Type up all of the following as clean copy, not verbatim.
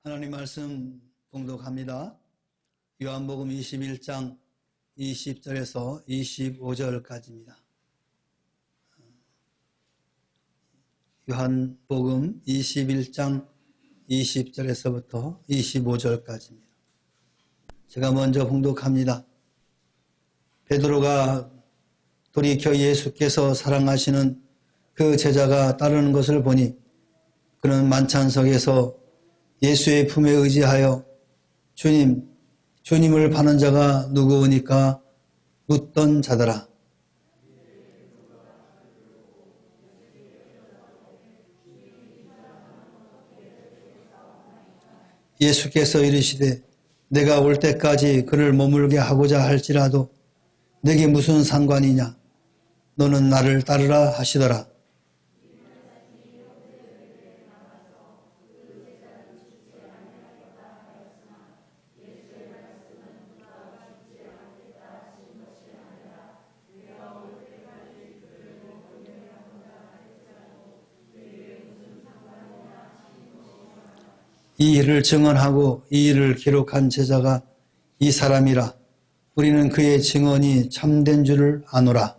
하나님 말씀 봉독합니다. 요한복음 21장 20절에서 25절까지입니다. 요한복음 21장 20절에서부터 25절까지입니다. 제가 먼저 봉독합니다. 베드로가 돌이켜 예수께서 사랑하시는 그 제자가 따르는 것을 보니 그는 만찬석에서 예수의 품에 의지하여 주님을 파는 자가 누구오니까 묻던 자더라. 예수께서 이르시되 내가 올 때까지 그를 머물게 하고자 할지라도 내게 무슨 상관이냐? 너는 나를 따르라 하시더라. 이 일을 증언하고 이 일을 기록한 제자가 이 사람이라. 우리는 그의 증언이 참된 줄을 아노라.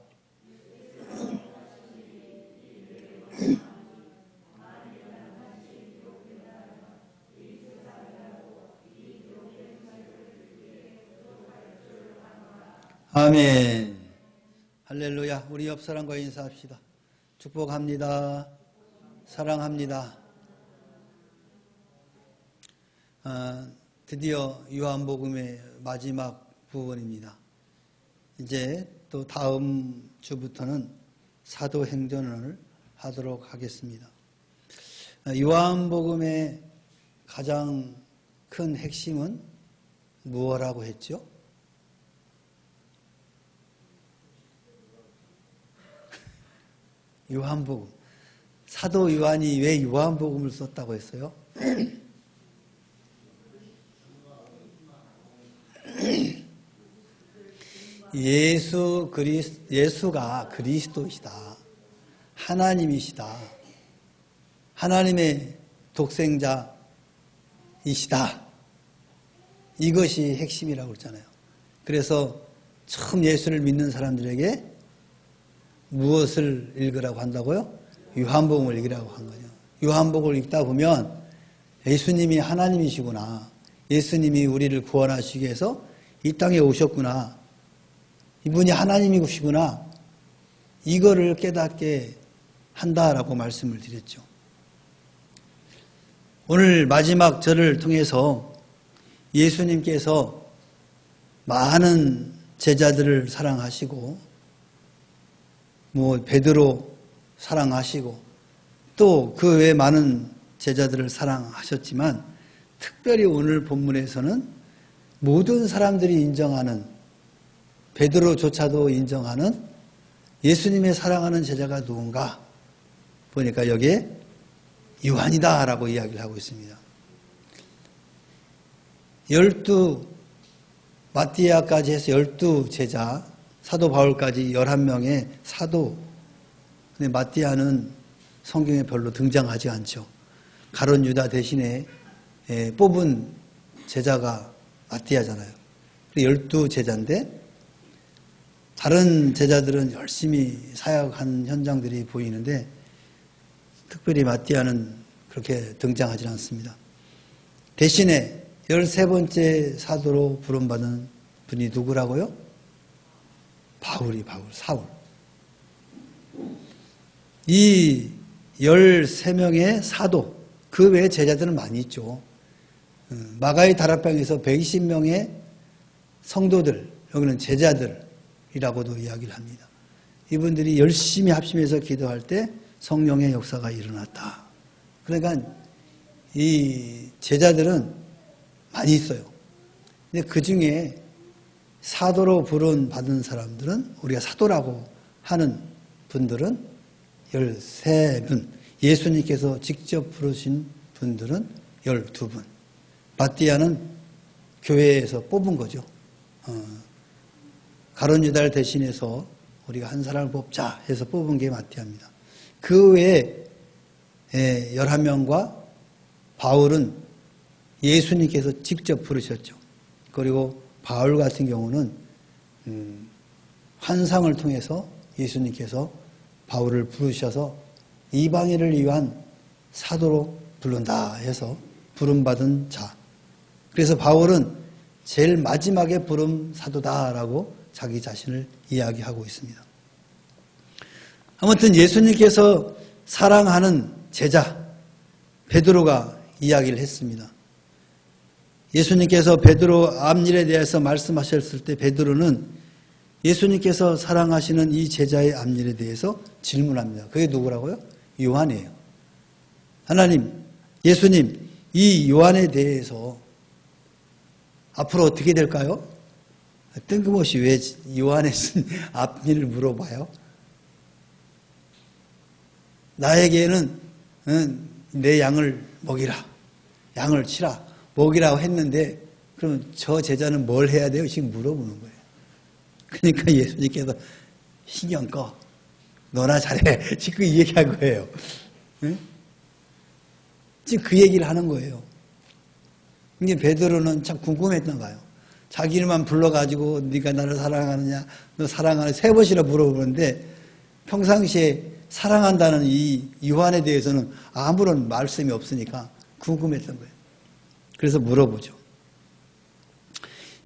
아멘. 할렐루야. 우리 옆 사람과 인사합시다. 축복합니다. 사랑합니다. 드디어 요한복음의 마지막 부분입니다. 이제 또 다음 주부터는 사도행전을 하도록 하겠습니다. 요한복음의 가장 큰 핵심은 무엇이라고 했죠? 요한복음. 사도 요한이 왜 요한복음을 썼다고 했어요? 예수가 그리스도이시다. 하나님이시다. 하나님의 독생자이시다. 이것이 핵심이라고 그랬잖아요. 그래서 처음 예수를 믿는 사람들에게 무엇을 읽으라고 한다고요? 요한복음을 읽으라고 한 거예요. 요한복음을 읽다 보면 예수님이 하나님이시구나. 예수님이 우리를 구원하시기 위해서 이 땅에 오셨구나. 이분이 하나님이시구나. 이거를 깨닫게 한다라고 말씀을 드렸죠. 오늘 마지막 절을 통해서 예수님께서 많은 제자들을 사랑하시고 베드로 사랑하시고 또 그 외 많은 제자들을 사랑하셨지만 특별히 오늘 본문에서는 모든 사람들이 인정하는 베드로조차도 인정하는 예수님의 사랑하는 제자가 누군가 보니까 여기에 요한이다라고 이야기를 하고 있습니다. 12 마띠아까지 해서 12제자, 사도 바울까지 11명의 사도. 근데 마띠아는 성경에 별로 등장하지 않죠. 가룟 유다 대신에 뽑은 제자가 마띠아잖아요. 12제자인데 다른 제자들은 열심히 사역한 현장들이 보이는데 특별히 마띠아는 그렇게 등장하지 않습니다. 대신에 13번째 사도로 부름받은 분이 누구라고요? 사울. 이 13명의 사도, 그 외에 제자들은 많이 있죠. 마가의 다락방에서 120명의 성도들, 여기는 제자들이라고도 이야기를 합니다. 이분들이 열심히 합심해서 기도할 때 성령의 역사가 일어났다. 그러니까 이 제자들은 많이 있어요. 근데 그 중에 사도로 부름받은 사람들은, 우리가 사도라고 하는 분들은 13분, 예수님께서 직접 부르신 분들은 12분. 마띠아는 교회에서 뽑은 거죠. 가룟 유다를 대신해서 우리가 한 사람을 뽑자 해서 뽑은 게 마띠아입니다. 그 외에 11명과 바울은 예수님께서 직접 부르셨죠. 그리고 바울 같은 경우는 환상을 통해서 예수님께서 바울을 부르셔서 이방인을 위한 사도로 부른다 해서 부름받은 자. 그래서 바울은 제일 마지막에 부름 사도다라고 자기 자신을 이야기하고 있습니다. 아무튼 예수님께서 사랑하는 제자 베드로가 이야기를 했습니다. 예수님께서 베드로 앞일에 대해서 말씀하셨을 때 베드로는 예수님께서 사랑하시는 이 제자의 앞일에 대해서 질문합니다. 그게 누구라고요? 요한이에요. 하나님, 예수님, 이 요한에 대해서 앞으로 어떻게 될까요? 뜬금없이 왜 요한의 앞일을 물어봐요? 나에게는 내 양을 먹이라, 양을 치라, 먹이라고 했는데 그러면 저 제자는 뭘 해야 돼요? 지금 물어보는 거예요. 그러니까 예수님께서 신경 꺼, 너나 잘해, 지금 이 얘기한 거예요. 응? 지금 그 얘기를 하는 거예요. 근데 베드로는 참 궁금했나 봐요. 자기 이름만 불러가지고 네가 나를 사랑하느냐, 너 사랑하느냐 3번이나 물어보는데 평상시에 사랑한다는 이 요한에 대해서는 아무런 말씀이 없으니까 궁금했던 거예요. 그래서 물어보죠.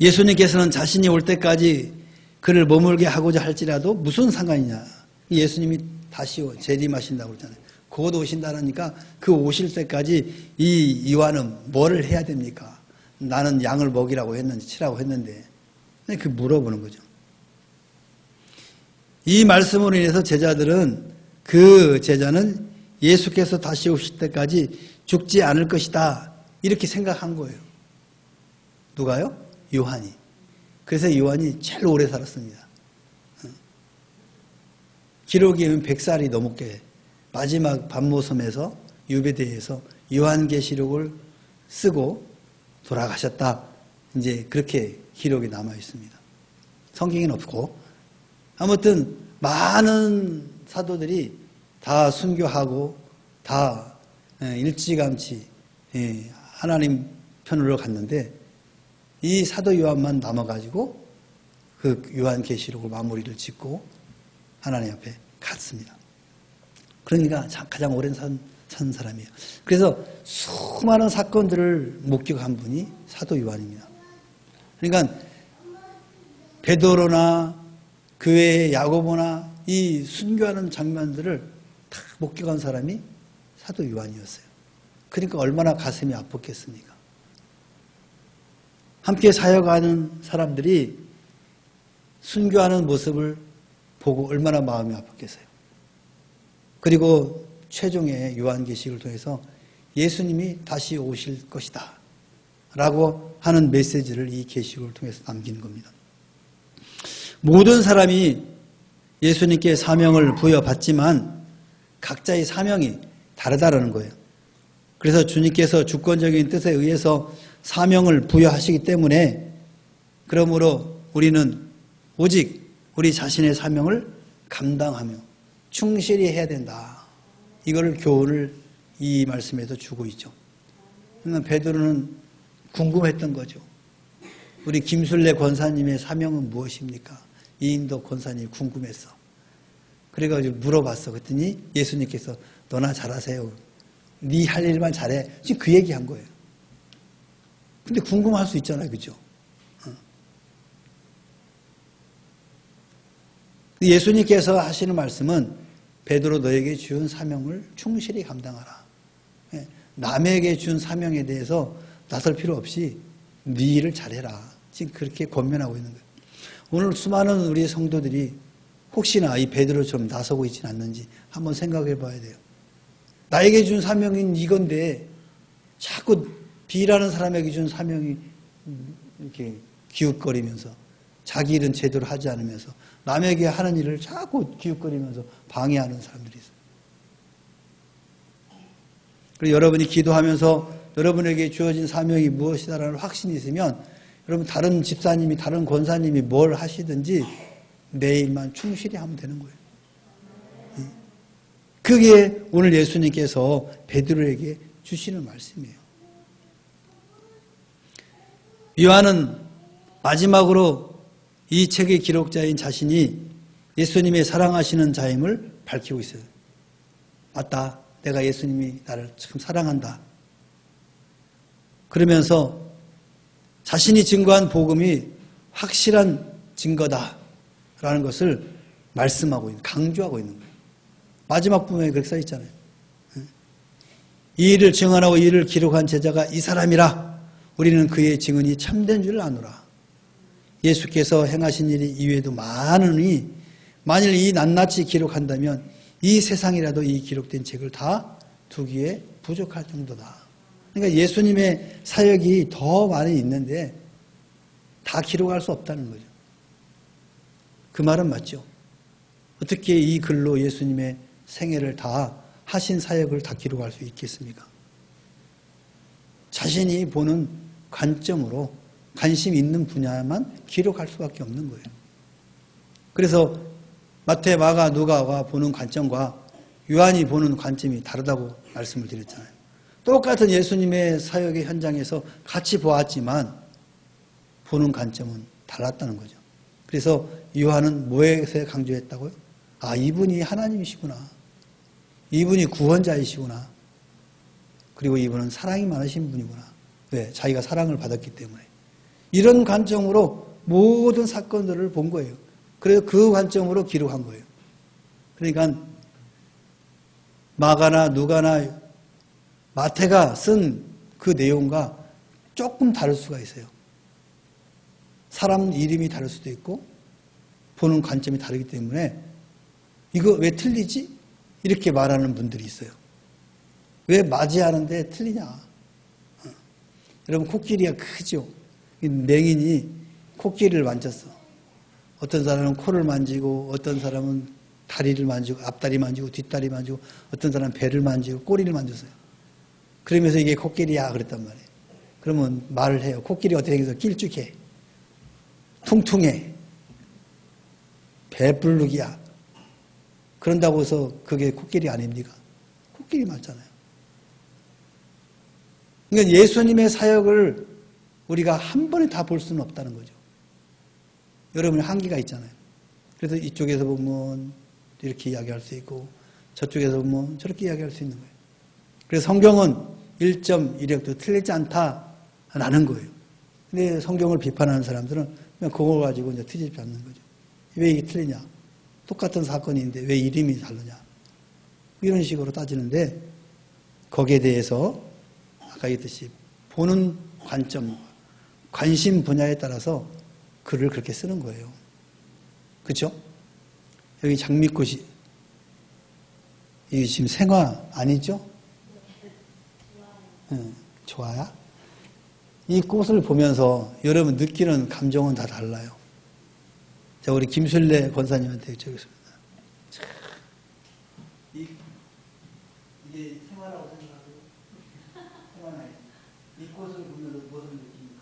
예수님께서는 자신이 올 때까지 그를 머물게 하고자 할지라도 무슨 상관이냐. 예수님이 다시 재림하신다고 그러잖아요. 곧 오신다니까 그 오실 때까지 이 요한은 뭐를 해야 됩니까? 나는 양을 먹이라고 했는지 치라고 했는데 그 물어보는 거죠. 이 말씀으로 인해서 제자들은 그 제자는 예수께서 다시 오실 때까지 죽지 않을 것이다 이렇게 생각한 거예요. 누가요? 요한이. 그래서 요한이 제일 오래 살았습니다. 기록에 보면 100살이 넘게 마지막 반모섬에서 유배대에서 요한계시록을 쓰고 돌아가셨다. 이제 그렇게 기록이 남아 있습니다. 성경에는 없고 아무튼 많은 사도들이 다 순교하고 다 일찌감치 하나님 편으로 갔는데 이 사도 요한만 남아가지고 그 요한계시록을 마무리를 짓고 하나님 앞에 갔습니다. 그러니까 가장 오랜 산 사람이에요. 그래서 수많은 사건들을 목격한 분이 사도 요한입니다. 그러니까 베드로나 그 외에 야고보나 이 순교하는 장면들을 다 목격한 사람이 사도 요한이었어요. 그러니까 얼마나 가슴이 아팠겠습니까? 함께 사역하는 사람들이 순교하는 모습을 보고 얼마나 마음이 아팠겠어요. 그리고 최종의 요한계시록을 통해서 예수님이 다시 오실 것이다 라고 하는 메시지를 이 계시록을 통해서 남기는 겁니다. 모든 사람이 예수님께 사명을 부여받지만 각자의 사명이 다르다는 거예요. 그래서 주님께서 주권적인 뜻에 의해서 사명을 부여하시기 때문에 그러므로 우리는 오직 우리 자신의 사명을 감당하며 충실히 해야 된다. 이걸 교훈을 이 말씀에도 주고 있죠. 그러니까 베드로는 궁금했던 거죠. 우리 김술래 권사님의 사명은 무엇입니까? 이인도 권사님이 궁금했어. 그래가지고 물어봤어. 그랬더니 예수님께서 너나 잘하세요. 네 할 일만 잘해. 지금 그 얘기한 거예요. 근데 궁금할 수 있잖아요. 그죠? 예수님께서 하시는 말씀은 베드로 너에게 준 사명을 충실히 감당하라. 남에게 준 사명에 대해서 나설 필요 없이 네 일을 잘해라. 지금 그렇게 권면하고 있는 거예요. 오늘 수많은 우리 성도들이 혹시나 이 베드로처럼 나서고 있지는 않는지 한번 생각해 봐야 돼요. 나에게 준 사명인 이건데 자꾸 B라는 사람에게 준 사명이 이렇게 기웃거리면서 자기 일은 제대로 하지 않으면서 남에게 하는 일을 자꾸 기웃거리면서 방해하는 사람들이 있어요. 그리고 여러분이 기도하면서 여러분에게 주어진 사명이 무엇이다라는 확신이 있으면 여러분 다른 집사님이 다른 권사님이 뭘 하시든지 내 일만 충실히 하면 되는 거예요. 그게 오늘 예수님께서 베드로에게 주시는 말씀이에요. 요한은 마지막으로 이 책의 기록자인 자신이 예수님의 사랑하시는 자임을 밝히고 있어요. 맞다. 내가 예수님이 나를 참 사랑한다. 그러면서 자신이 증거한 복음이 확실한 증거다라는 것을 말씀하고 있는, 강조하고 있는 거예요. 마지막 부분에 그렇게 써 있잖아요. 이 일을 증언하고 이 일을 기록한 제자가 이 사람이라 우리는 그의 증언이 참된 줄 아노라. 예수께서 행하신 일이 이외에도 많으니 만일 이 낱낱이 기록한다면 이 세상이라도 이 기록된 책을 다 두기에 부족할 정도다. 그러니까 예수님의 사역이 더 많이 있는데 다 기록할 수 없다는 거죠. 그 말은 맞죠. 어떻게 이 글로 예수님의 생애를 다 하신 사역을 다 기록할 수 있겠습니까? 자신이 보는 관점으로 관심 있는 분야만 기록할 수밖에 없는 거예요. 그래서 마태, 마가, 누가가 보는 관점과 요한이 보는 관점이 다르다고 말씀을 드렸잖아요. 똑같은 예수님의 사역의 현장에서 같이 보았지만 보는 관점은 달랐다는 거죠. 그래서 요한은 뭐에서 강조했다고요? 아, 이분이 하나님이시구나. 이분이 구원자이시구나. 그리고 이분은 사랑이 많으신 분이구나. 왜? 자기가 사랑을 받았기 때문에. 이런 관점으로 모든 사건들을 본 거예요. 그래서 그 관점으로 기록한 거예요. 그러니까 마가나 누가나 마태가 쓴 그 내용과 조금 다를 수가 있어요. 사람 이름이 다를 수도 있고 보는 관점이 다르기 때문에 이거 왜 틀리지? 이렇게 말하는 분들이 있어요. 왜 맞이하는데 틀리냐? 여러분 코끼리가 크죠? 맹인이 코끼리를 만졌어. 어떤 사람은 코를 만지고 어떤 사람은 다리를 만지고 앞다리 만지고 뒷다리 만지고 어떤 사람은 배를 만지고 꼬리를 만졌어요. 그러면서 이게 코끼리야 그랬단 말이에요. 그러면 말을 해요. 코끼리 어떻게 생겨서 길쭉해. 퉁퉁해. 배불룩이야. 그런다고 해서 그게 코끼리 아닙니까? 코끼리 맞잖아요. 그러니까 예수님의 사역을 우리가 한 번에 다 볼 수는 없다는 거죠. 여러분의 한계가 있잖아요. 그래서 이쪽에서 보면 이렇게 이야기할 수 있고 저쪽에서 보면 저렇게 이야기할 수 있는 거예요. 그래서 성경은 1.1획도 틀리지 않다라는 거예요. 근데 성경을 비판하는 사람들은 그냥 그걸 가지고 이제 트집지 않는 거죠. 왜 이게 틀리냐? 똑같은 사건인데 왜 이름이 다르냐? 이런 식으로 따지는데 거기에 대해서 아까 얘기했듯이 보는 관점, 관심 분야에 따라서 글을 그렇게 쓰는 거예요. 그렇죠? 여기 장미꽃이 이게 지금 생화 아니죠? 좋아요? 이 꽃을 보면서 여러분 느끼는 감정은 다 달라요. 자, 우리 김술래 권사님한테 여쭤보겠습니다. 이게 생화라고 생각하고 생화는 아니에요. 이 꽃을 보면서 무엇을 느낍니까?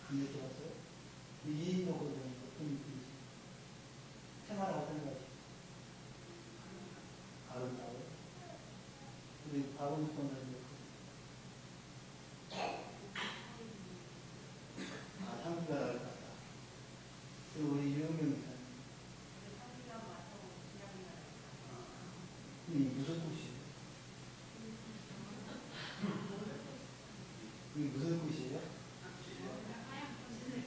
안 느껴봤어요? 이 인적으로 어떤 느낌이지? 생화라고 생각하지? 아름다워요? 우리 박원수 권사님 향기가 나을 것 같다. 그리고 우리 유영경 이사님 이 무슨 꽃이에요? 이게 무슨 꽃이에요?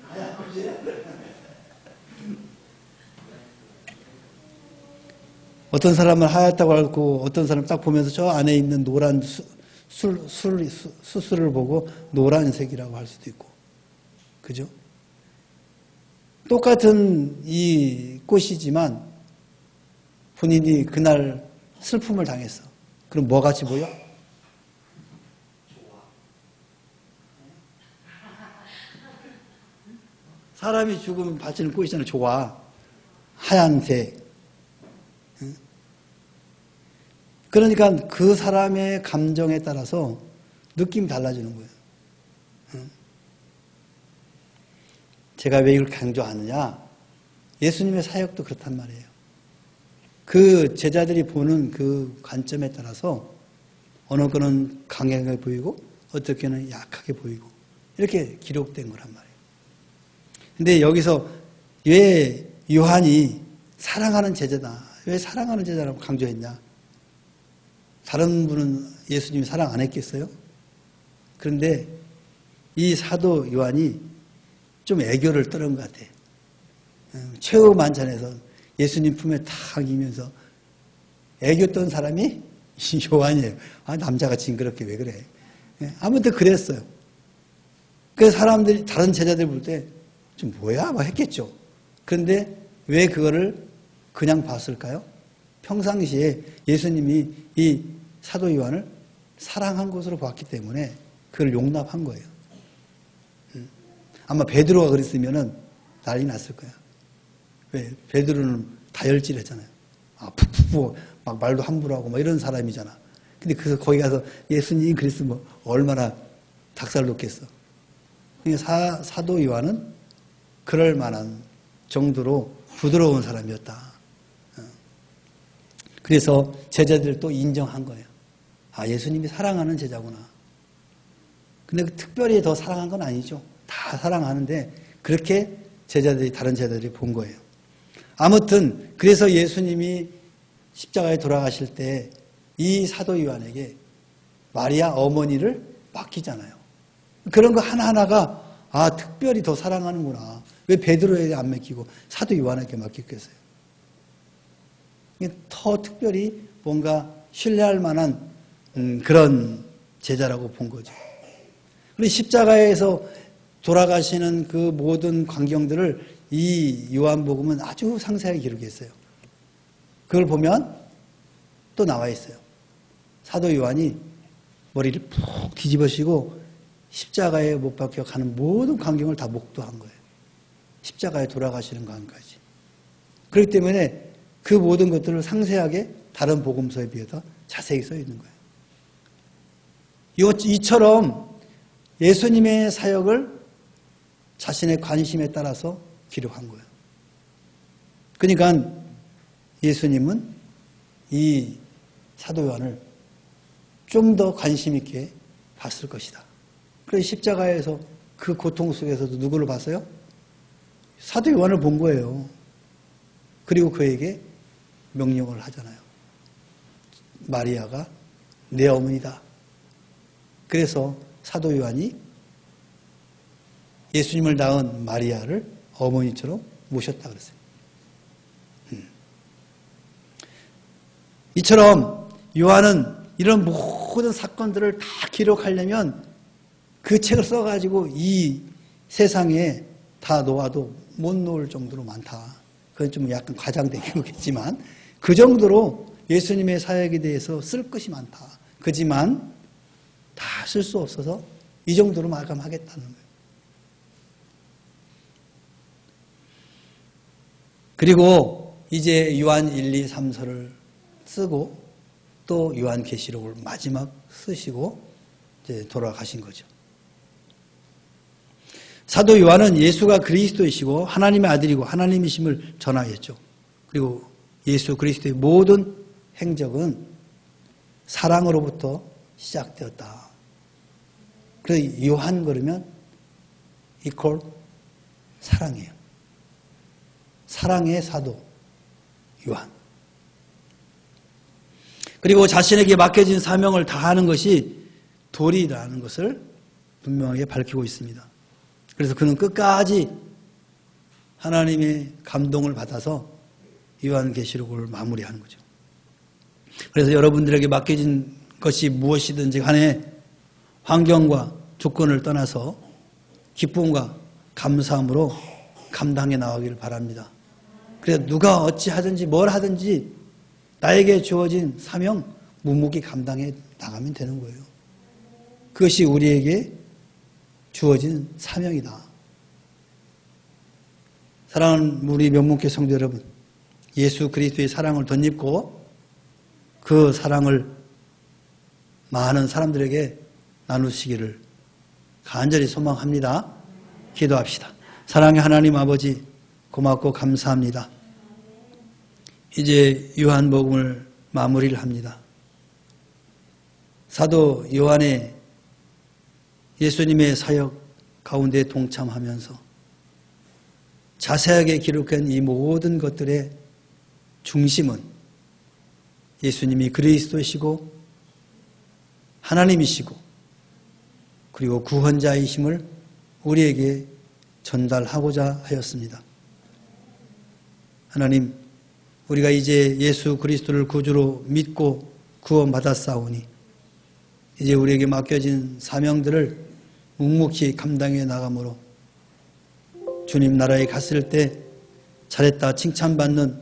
하얀 꽃이에요? 어떤 사람은 하얗다고 하고 어떤 사람 딱 보면서 저 안에 있는 노란 수술을 보고 노란색이라고 할 수도 있고. 그죠? 똑같은 이 꽃이지만 본인이 그날 슬픔을 당했어. 그럼 뭐 같이 보여? 좋아. 사람이 죽으면 바치는 꽃이잖아요. 좋아. 하얀색. 그러니까 그 사람의 감정에 따라서 느낌이 달라지는 거예요. 제가 왜 이걸 강조하느냐? 예수님의 사역도 그렇단 말이에요. 그 제자들이 보는 그 관점에 따라서 어느 거는 강하게 보이고 어떻게는 약하게 보이고 이렇게 기록된 거란 말이에요. 근데 여기서 왜 요한이 사랑하는 제자다, 왜 사랑하는 제자라고 강조했냐? 다른 분은 예수님이 사랑 안 했겠어요? 그런데 이 사도 요한이 좀 애교를 떨은 것 같아요. 최후 만찬에서 예수님 품에 탁 안기면서 애교 떤 사람이 요한이에요. 아, 남자가 징그럽게 왜 그래? 아무튼 그랬어요. 그래서 사람들이, 다른 제자들 볼 때 좀 뭐야? 막 했겠죠. 그런데 왜 그거를 그냥 봤을까요? 평상시에 예수님이 이 사도 요한을 사랑한 것으로 봤기 때문에 그걸 용납한 거예요. 아마 베드로가 그랬으면은 난리 났을 거야. 왜? 베드로는 다혈질 했잖아요. 아, 푹푹, 막 말도 함부로 하고, 막 이런 사람이잖아. 근데 그래서 거기 가서 예수님이 그랬으면 얼마나 닭살 돋겠어. 사도 요한은 그럴 만한 정도로 부드러운 사람이었다. 그래서 제자들도 인정한 거예요. 아, 예수님이 사랑하는 제자구나. 근데 특별히 더 사랑한 건 아니죠. 다 사랑하는데 그렇게 제자들이, 다른 제자들이 본 거예요. 아무튼 그래서 예수님이 십자가에 돌아가실 때 이 사도 요한에게 마리아 어머니를 맡기잖아요. 그런 거 하나하나가 아, 특별히 더 사랑하는구나. 왜 베드로에게 안 맡기고 사도 요한에게 맡겼겠어요? 더 특별히 뭔가 신뢰할 만한 그런 제자라고 본 거죠. 그리고 십자가에서 돌아가시는 그 모든 광경들을 이 요한복음은 아주 상세하게 기록했어요. 그걸 보면 또 나와 있어요. 사도 요한이 머리를 푹 뒤집으시고 십자가에 못 박혀 가는 모든 광경을 다 목도한 거예요. 십자가에 돌아가시는 광경까지. 그렇기 때문에 그 모든 것들을 상세하게 다른 복음서에 비해서 자세히 써 있는 거예요. 이처럼 예수님의 사역을 자신의 관심에 따라서 기록한 거예요. 그러니까 예수님은 이 사도 요한을 좀 더 관심 있게 봤을 것이다. 그래서 십자가에서 그 고통 속에서도 누구를 봤어요? 사도 요한을 본 거예요. 그리고 그에게 명령을 하잖아요. 마리아가 내 어머니다. 그래서 사도 요한이 예수님을 낳은 마리아를 어머니처럼 모셨다 그랬어요. 이처럼 요한은 이런 모든 사건들을 다 기록하려면 그 책을 써가지고 이 세상에 다 놓아도 못 놓을 정도로 많다. 그건 좀 약간 과장된 기록이겠지만 그 정도로 예수님의 사역에 대해서 쓸 것이 많다. 그지만 다 쓸 수 없어서 이 정도로 마감하겠다는 거예요. 그리고 이제 요한 1, 2, 3서를 쓰고 또 요한계시록을 마지막 쓰시고 이제 돌아가신 거죠. 사도 요한은 예수가 그리스도이시고 하나님의 아들이고 하나님이심을 전하였죠. 그리고 예수 그리스도의 모든 행적은 사랑으로부터 시작되었다. 그래서 요한 그러면 이퀄 사랑이에요. 사랑의 사도 요한. 그리고 자신에게 맡겨진 사명을 다하는 것이 도리라는 것을 분명하게 밝히고 있습니다. 그래서 그는 끝까지 하나님의 감동을 받아서 요한계시록을 마무리하는 거죠. 그래서 여러분들에게 맡겨진 것이 무엇이든지 간에 환경과 조건을 떠나서 기쁨과 감사함으로 감당해 나가기를 바랍니다. 그래서 누가 어찌 하든지 뭘 하든지 나에게 주어진 사명 묵묵히 감당해 나가면 되는 거예요. 그것이 우리에게 주어진 사명이다. 사랑하는 우리 명문교 성도 여러분, 예수 그리스도의 사랑을 덧입고 그 사랑을 많은 사람들에게 나누시기를 간절히 소망합니다. 기도합시다. 사랑의 하나님 아버지, 고맙고 감사합니다. 이제 요한복음을 마무리를 합니다. 사도 요한의 예수님의 사역 가운데 동참하면서 자세하게 기록한 이 모든 것들의 중심은 예수님이 그리스도이시고 하나님이시고 그리고 구원자이심을 우리에게 전달하고자 하였습니다. 하나님, 우리가 이제 예수 그리스도를 구주로 믿고 구원받았사오니 이제 우리에게 맡겨진 사명들을 묵묵히 감당해 나가므로 주님 나라에 갔을 때 잘했다 칭찬받는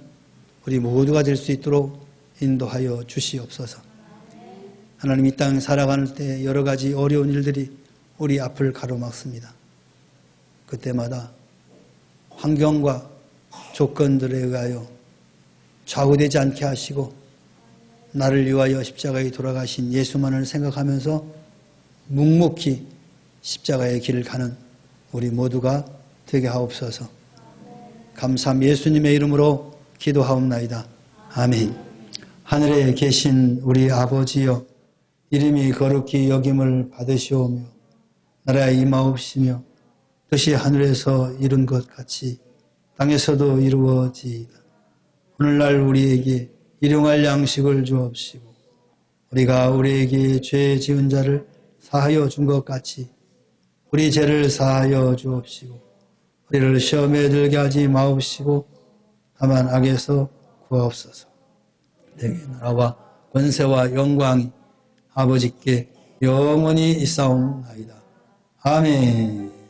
우리 모두가 될 수 있도록 인도하여 주시옵소서. 하나님, 이 땅 살아가는 때 여러 가지 어려운 일들이 우리 앞을 가로막습니다. 그때마다 환경과 조건들에 의하여 좌우되지 않게 하시고 나를 위하여 십자가에 돌아가신 예수만을 생각하면서 묵묵히 십자가의 길을 가는 우리 모두가 되게 하옵소서. 감사함 예수님의 이름으로 기도하옵나이다. 아멘. 하늘에 계신 우리 아버지여, 이름이 거룩히 여김을 받으시오며 나라에 임하옵시며 뜻이 하늘에서 이룬 것 같이 땅에서도 이루어지이다. 오늘날 우리에게 일용할 양식을 주옵시고 우리가 우리에게 죄 지은 자를 사하여 준 것 같이 우리 죄를 사하여 주옵시고 우리를 시험에 들게 하지 마옵시고 다만 악에서 구하옵소서. 내게 나라와 권세와 영광이 아버지께 영원히 있사옵나이다. 아멘.